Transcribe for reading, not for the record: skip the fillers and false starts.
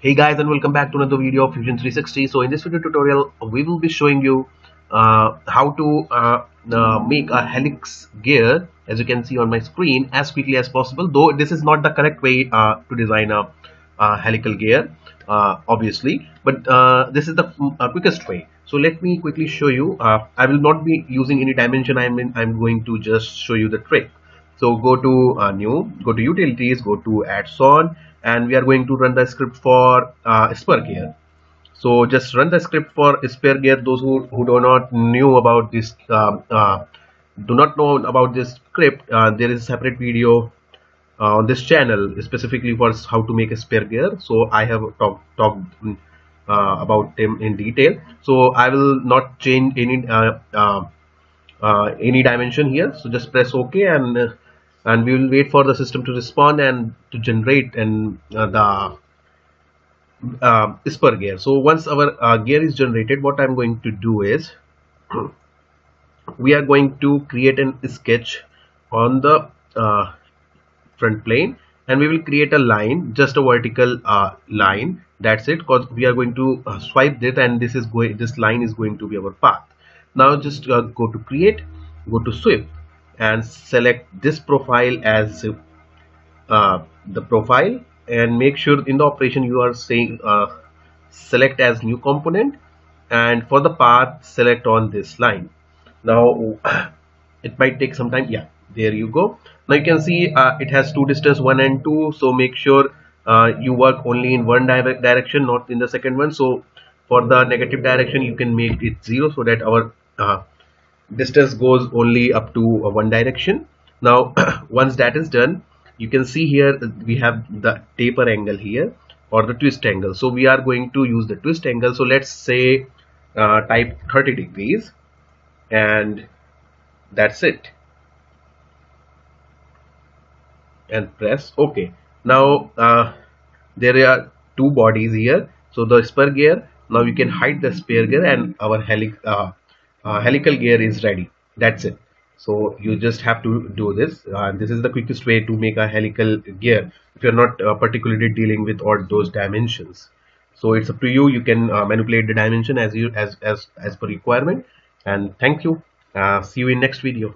Hey guys, and welcome back to another video of Fusion 360. So in this video tutorial we will be showing you how to make a helix gear, as you can see on my screen, as quickly as possible, though this is not the correct way to design a helical gear, obviously, but this is the quickest way. So let me quickly show you. I will not be using any dimension. I'm going to just show you the trick. So go to new, go to utilities, go to add-on, and we are going to run the script for spur gear. So just run the script for spur gear. Those who do not know about this script, there is a separate video on this channel specifically for how to make a spur gear. So I have talked about them in detail. So I will not change any dimension here. So just press OK, and we will wait for the system to respond and to generate and the spur gear. So once our gear is generated, what I'm going to do is we are going to create an sketch on the front plane, and we will create a line, just a vertical line. That's it, because we are going to swipe it, and this line is going to be our path. Now just go to create, go to swipe, and select this profile as the profile, and make sure in the operation you are saying select as new component, and for the path select on this line. Now it might take some time. Yeah, there you go. Now you can see it has two distance, 1 and 2, so make sure you work only in one direction, not in the second one. So for the negative direction you can make it 0, so that our distance goes only up to one direction. Now once that is done, you can see here we have the taper angle here, or the twist angle. So we are going to use the twist angle. So let's say type 30 degrees, and that's it, and press OK. Now there are two bodies here. So the spur gear, now you can hide the spur gear, and our helical gear is ready. That's it. So you just have to do this. This is the quickest way to make a helical gear if you're not particularly dealing with all those dimensions. So it's up to you. You can manipulate the dimension as per requirement. And thank you. See you in next video.